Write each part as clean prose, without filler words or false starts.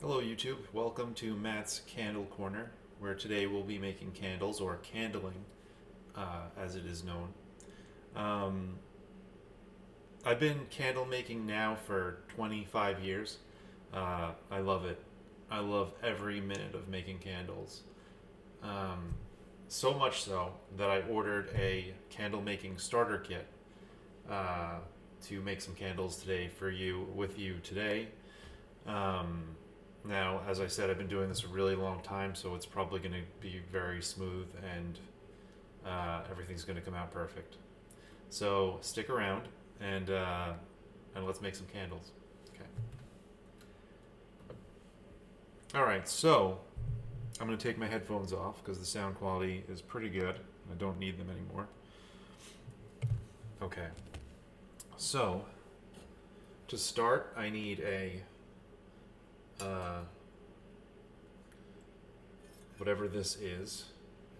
Hello YouTube, welcome to Matt's Candle Corner, where today we'll be making candles, or candling, as it is known. Um, I've been candle making now for 25 years. I love it. I love every minute of making candles. Um, so much so that I ordered a candle making starter kit uh, to make some candles today for you, with you today. Um, Now, as I said, I've been doing this a really long time, so it's probably going to be very smooth and everything's going to come out perfect. So stick around and let's make some candles. Okay. All right. So I'm going to take my headphones off because the sound quality is pretty good. I don't need them anymore. Okay. So to start, I need a whatever this is,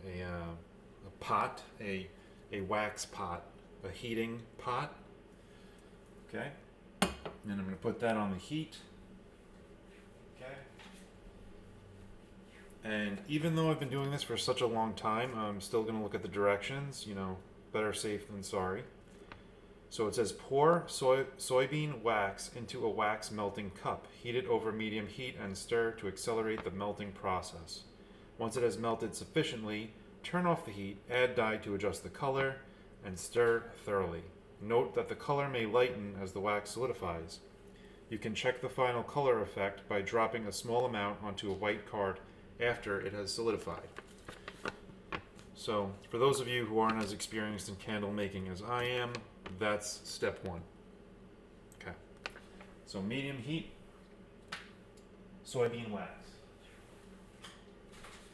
a pot, a wax pot, a heating pot. Okay, and I'm going to put that on the heat. Okay, and even though I've been doing this for such a long time, I'm still going to look at the directions. You know, better safe than sorry. So it says pour soybean wax into a wax melting cup. Heat it over medium heat and stir to accelerate the melting process. Once it has melted sufficiently, turn off the heat, add dye to adjust the color, and stir thoroughly. Note that the color may lighten as the wax solidifies. You can check the final color effect by dropping a small amount onto a white card after it has solidified. So, for those of you who aren't as experienced in candle making as I am, that's step one. Okay. So medium heat, soybean wax.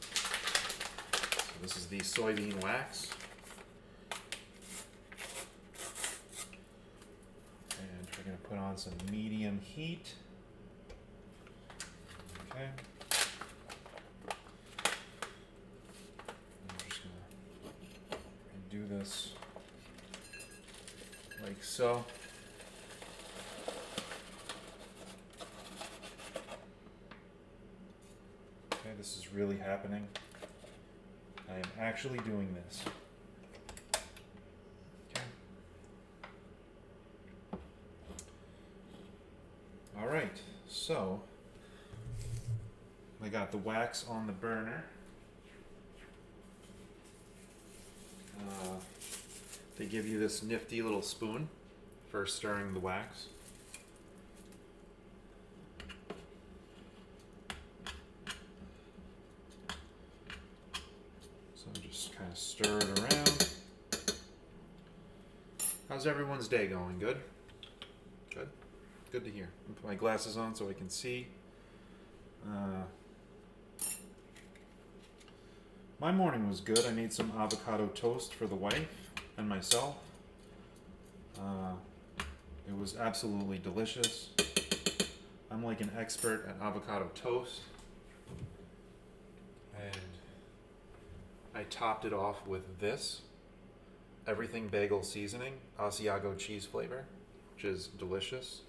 So this is the soybean wax. And we're going to put on some medium heat. Okay. And we're just going to do this like so. Okay, this is really happening. I am actually doing this. Okay. All right, so I got the wax on the burner. They give you this nifty little spoon for stirring the wax. So just kind of stir it around. How's everyone's day going? Good? Good? Good to hear. I'll put my glasses on so I can see. My morning was good. I made some avocado toast for the wife and myself. It was absolutely delicious. I'm like an expert at avocado toast. And I topped it off with this everything bagel seasoning, Asiago cheese flavor, which is delicious.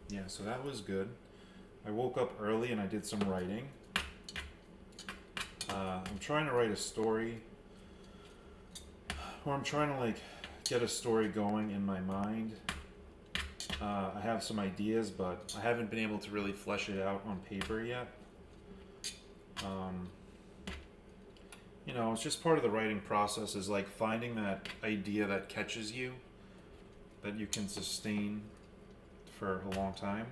Yeah, so that was good. I woke up early and I did some writing. I'm trying to write a story, or I'm trying to get a story going in my mind. I have some ideas, but I haven't been able to really flesh it out on paper yet. You know, it's just part of the writing process, is like finding that idea that catches you, that you can sustain for a long time.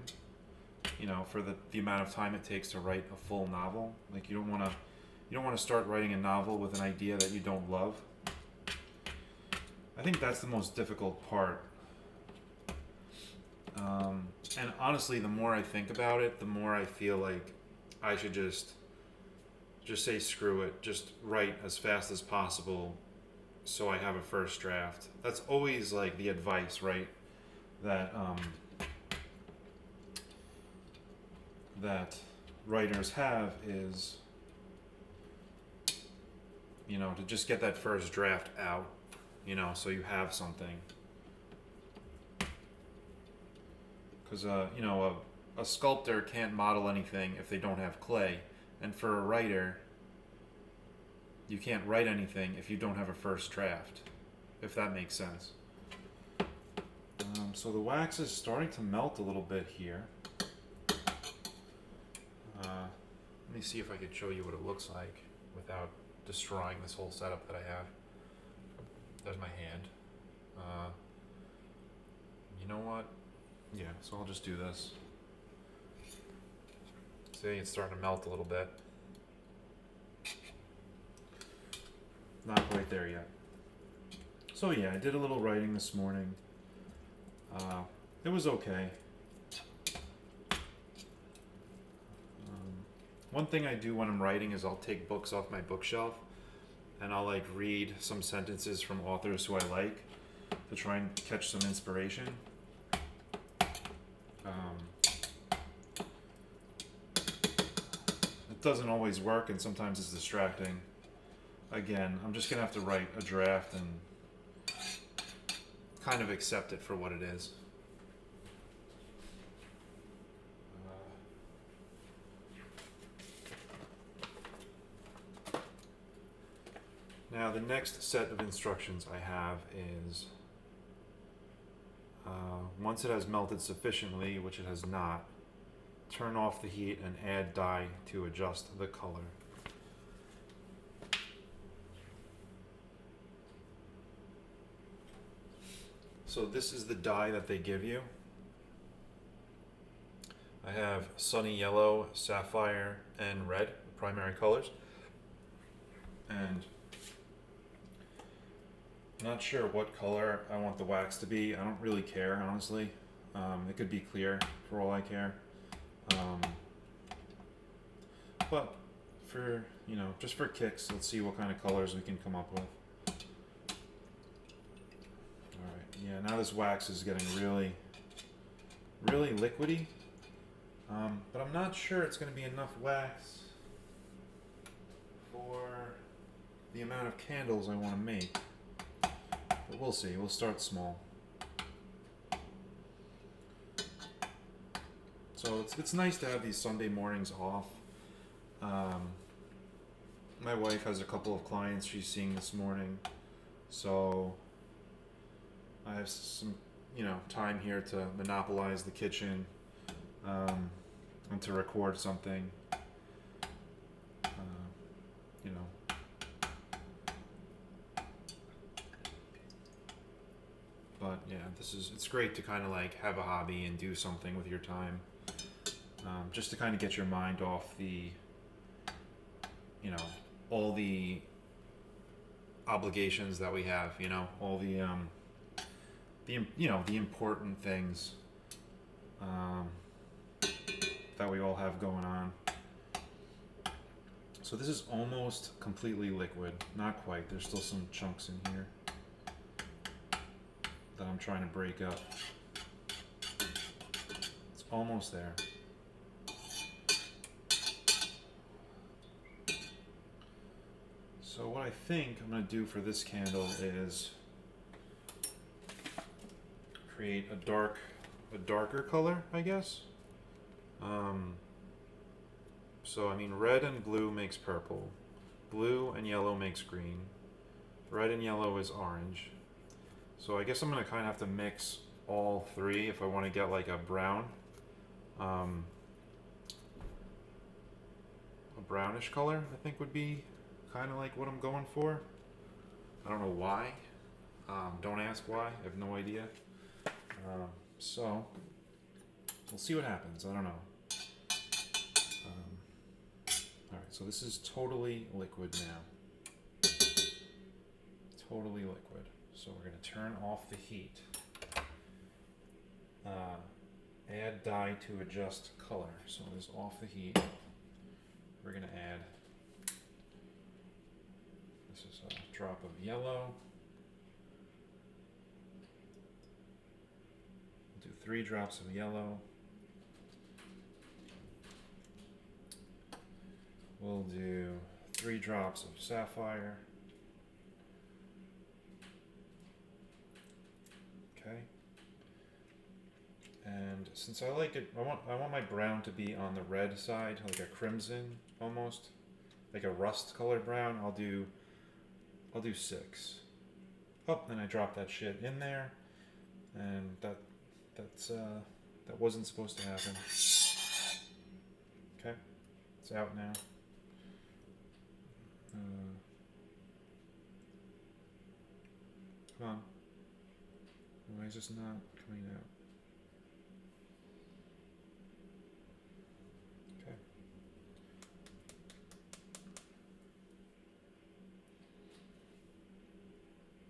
You know, for the amount of time it takes to write a full novel. Like you don't want to start writing a novel with an idea that you don't love. I think that's the most difficult part. And honestly, the more I think about it, the more I feel like I should just say screw it. Just write as fast as possible so I have a first draft. That's always like the advice, right? That writers have is, you know, to just get that first draft out, you know, so you have something. because a sculptor can't model anything if they don't have clay, and for a writer, you can't write anything if you don't have a first draft, if that makes sense. So the wax is starting to melt a little bit here. Let me see if I could show you what it looks like without destroying this whole setup that I have. There's my hand. You know what? Yeah, so I'll just do this. See, it's starting to melt a little bit. Not quite there yet. So yeah, I did a little writing this morning. It was okay. One thing I do when I'm writing is I'll take books off my bookshelf and I'll like read some sentences from authors who I like to try and catch some inspiration. It doesn't always work and sometimes it's distracting. Again, I'm just gonna have to write a draft and kind of accept it for what it is. Now the next set of instructions I have is once it has melted sufficiently, which it has not, turn off the heat and add dye to adjust the color. So this is the dye that they give you. I have sunny yellow, sapphire, and red, the primary colors. And I'm not sure what color I want the wax to be. I don't really care, honestly. It could be clear for all I care. But for, just for kicks, let's see what kind of colors we can come up with. Alright, yeah, now this wax is getting really, really liquidy. But I'm not sure it's going to be enough wax for the amount of candles I want to make. But we'll see. We'll start small. So it's nice to have these Sunday mornings off. My wife has a couple of clients she's seeing this morning, so I have some, time here to monopolize the kitchen and to record something. But yeah, it's great to kind of like have a hobby and do something with your time, just to kind of get your mind off the, all the obligations that we have, all the the important things that we all have going on. So this is almost completely liquid, not quite. There's still some chunks in here that I'm trying to break up. It's almost there. So what I think I'm going to do for this candle is create a darker color, I guess. So I mean, red and blue makes purple, blue and yellow makes green, red and yellow is orange. So I guess I'm going to kind of have to mix all three if I want to get like a brown, a brownish color, I think would be kind of like what I'm going for. I don't know why. Don't ask why. I have no idea. So we'll see what happens. I don't know. Alright, so this is totally liquid now. Totally liquid. So we're going to turn off the heat. Add dye to adjust color. So it is off the heat. We're going to add, this is a drop of yellow. We'll do 3 drops of yellow. We'll do 3 drops of sapphire. Okay. And And since I like it, I want my brown to be on the red side, like a crimson almost, like a rust colored brown. I'll do 6. Oh, and I dropped that shit in there, and that wasn't supposed to happen. Okay, it's out now. Come on. Why is this not coming out? Okay.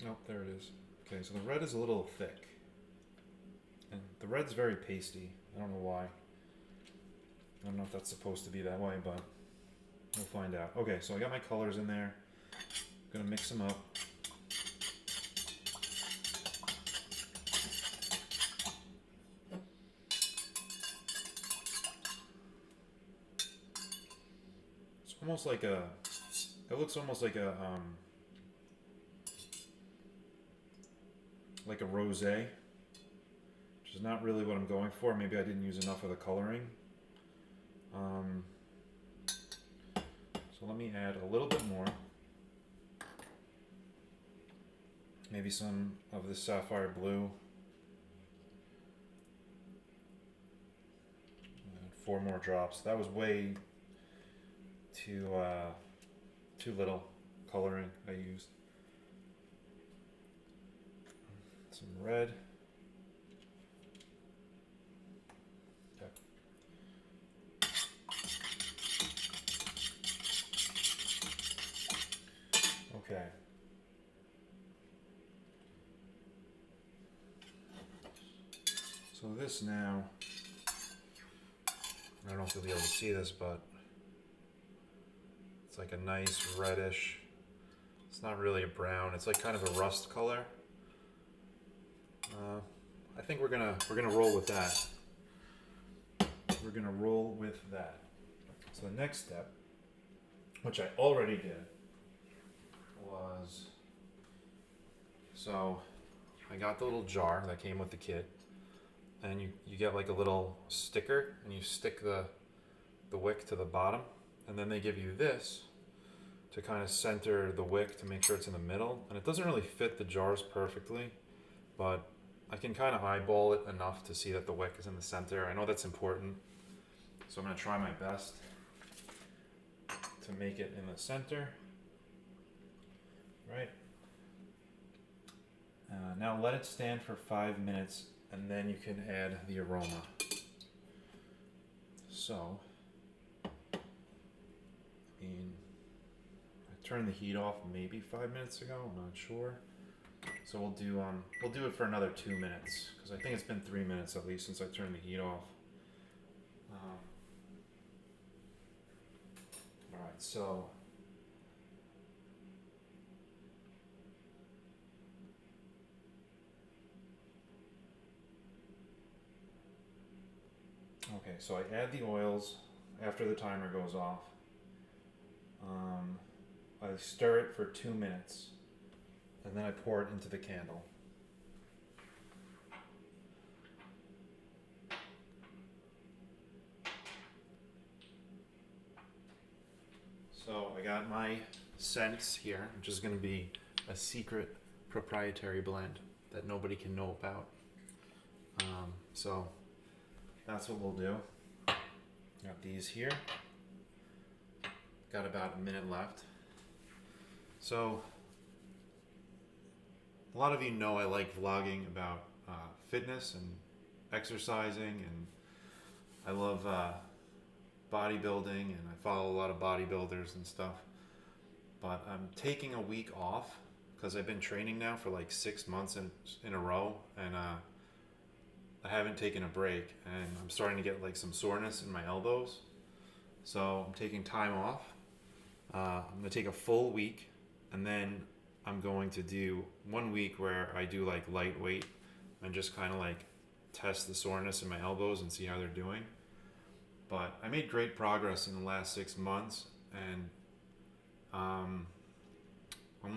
Oh, there it is. Okay, so the red is a little thick. And the red's very pasty. I don't know why. I don't know if that's supposed to be that way, but we'll find out. Okay, so I got my colors in there. I'm gonna mix them up. It's almost like a. It looks almost like a rosé, which is not really what I'm going for. Maybe I didn't use enough of the coloring. So let me add a little bit more. Maybe some of this sapphire blue. And 4 more drops. That was way too little coloring I used. Some red. Okay. Okay. So this now, I don't know if you'll be able to see this, but it's like a nice reddish. It's not really a brown. It's like kind of a rust color. I think we're gonna roll with that. We're gonna roll with that. So the next step, which I already did, was so I got the little jar that came with the kit, and you get like a little sticker, and you stick the wick to the bottom, and then they give you this to kind of center the wick to make sure it's in the middle. And it doesn't really fit the jars perfectly, but I can kind of eyeball it enough to see that the wick is in the center. I know that's important, so I'm going to try my best to make it in the center. Right. Now let it stand for 5 minutes, and then you can add the aroma. So, I turned the heat off maybe 5 minutes ago. I'm not sure. So we'll do it for another 2 minutes, because I think it's been 3 minutes at least since I turned the heat off. All right, so so I add the oils after the timer goes off. I stir it for 2 minutes, and then I pour it into the candle. So I got my scents here, which is going to be a secret proprietary blend that nobody can know about. So that's what we'll do. Got these here. Got about a minute left. So a lot of you know I like vlogging about fitness and exercising, and I love bodybuilding, and I follow a lot of bodybuilders and stuff. But I'm taking a week off because I've been training now for like 6 months in a row, and I haven't taken a break, and I'm starting to get like some soreness in my elbows. So I'm taking time off. I'm going to take a full week, and then I'm going to do 1 week where I do like lightweight and just kind of like test the soreness in my elbows and see how they're doing. But I made great progress in the last 6 months, and I'm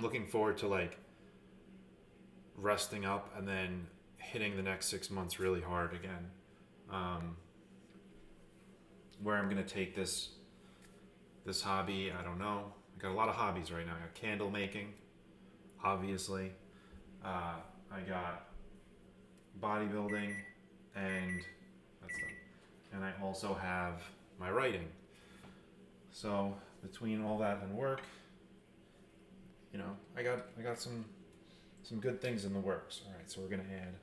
looking forward to like resting up and then hitting the next 6 months really hard again. Um, where I'm gonna take this hobby, I don't know. I got a lot of hobbies right now. I got candle making, obviously. I got bodybuilding, and that's them. And I also have my writing. So between all that and work, I got some good things in the works. All right, so we're gonna add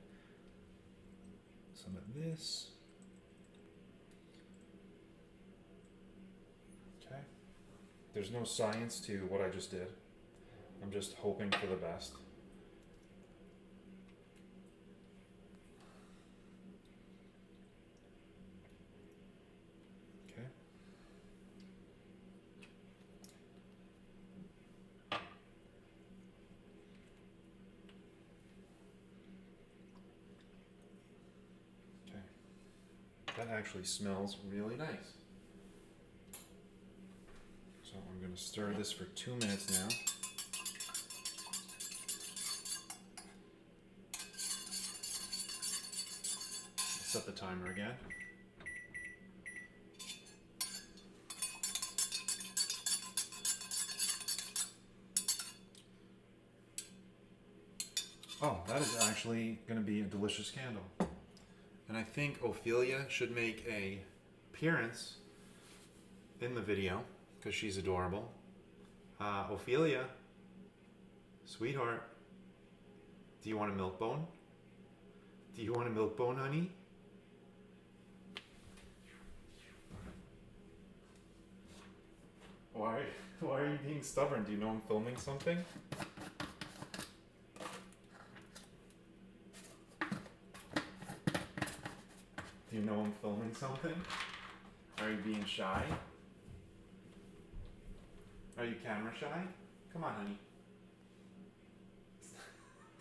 some of this. Okay. There's no science to what I just did. I'm just hoping for the best. Okay. Okay. That actually smells really nice. So I'm going to stir this for 2 minutes now. Set the timer again. Oh, that is actually going to be a delicious candle. And I think Ophelia should make a appearance in the video because she's adorable. Ophelia, sweetheart, do you want a milk bone? Do you want a milk bone, honey? Why are you being stubborn? Do you know I'm filming something? Do you know I'm filming something? Are you being shy? Are you camera shy? Come on, honey.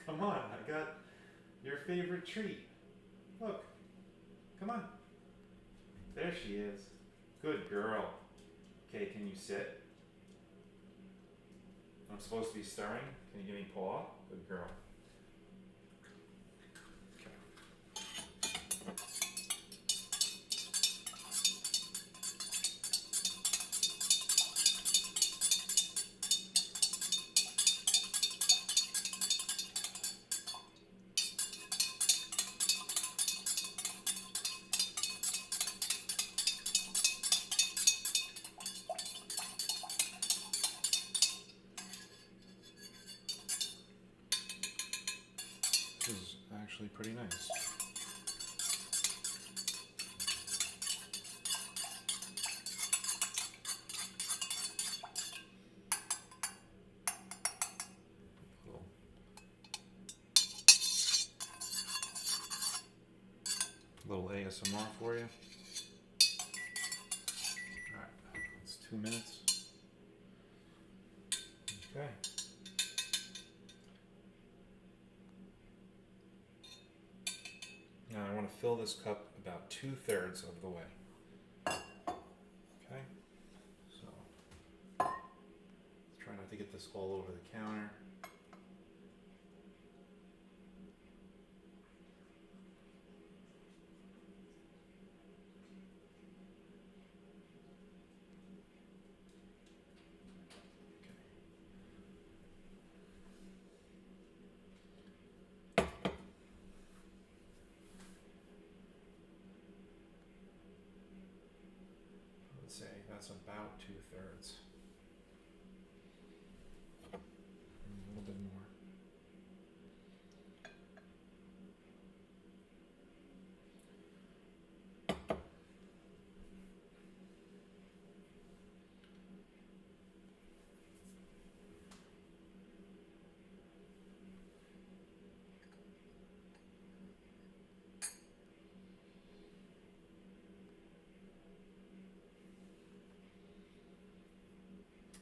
Come on, I got your favorite treat. Look. Come on. There she is. Good girl. Okay, can you sit? I'm supposed to be stirring. Can you give me paw? Good girl. This is actually pretty nice. Little ASMR for you. Alright, it's 2 minutes. Okay. Now I want to fill this cup about 2/3 of the way. Okay, so try not to get this all over the counter. Let's say that's about 2/3. A little bit more.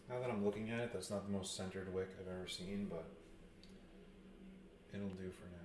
Now that I'm looking at it, that's not the most centered wick I've ever seen, but it'll do for now.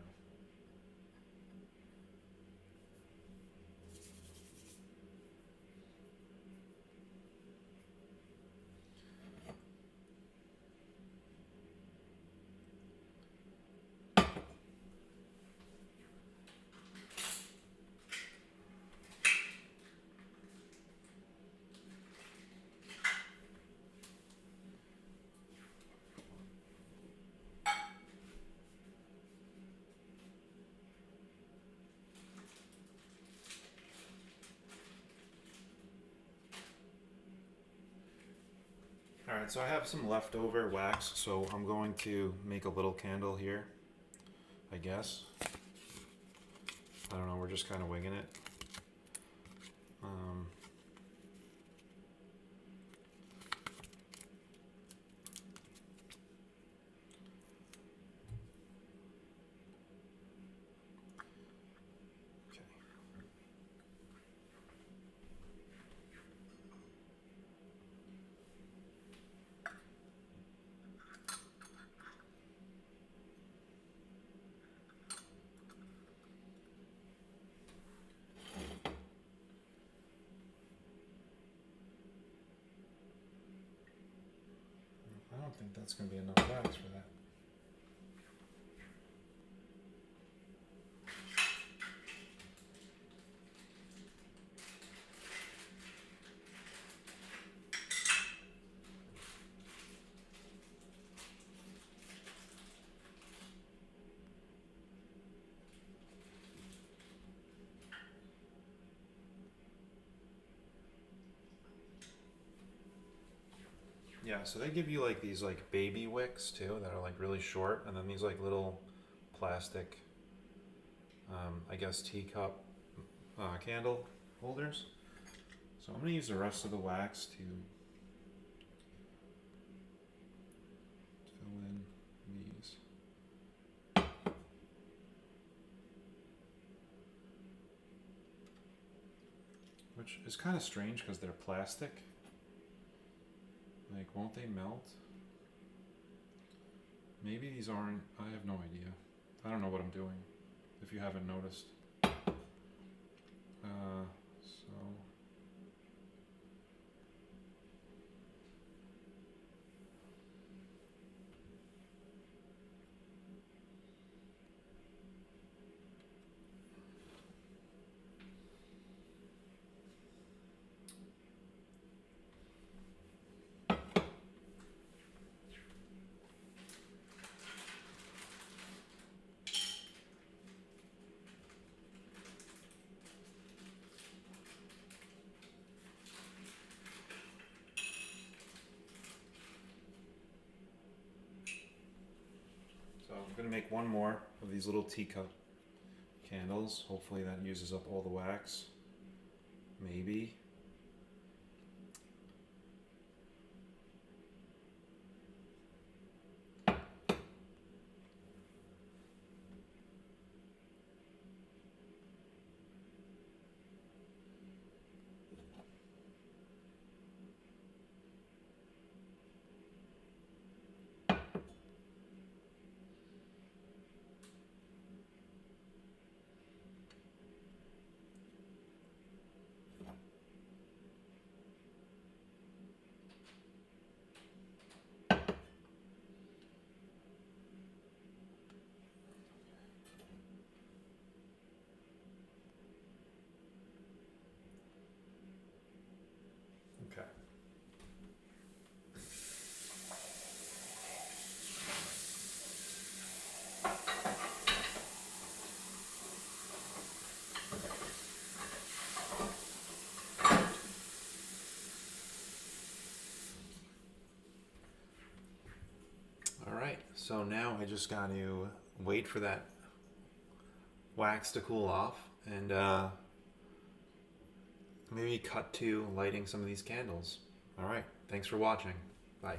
Alright, so I have some leftover wax, so I'm going to make a little candle here, I guess. I don't know, we're just kind of winging it. Okay. I don't think that's going to be enough wax for that. Yeah, so they give you like these like baby wicks too that are like really short, and then these like little plastic, I guess teacup candle holders. So I'm gonna use the rest of the wax to fill in these. Which is kind of strange because they're plastic. Like, won't they melt? Maybe these aren't. I have no idea. I don't know what I'm doing, if you haven't noticed. So. So I'm going to make one more of these little teacup candles. Hopefully that uses up all the wax. Maybe. Okay. All right. So now I just got to wait for that wax to cool off and maybe cut to lighting some of these candles. All right. Thanks for watching. Bye.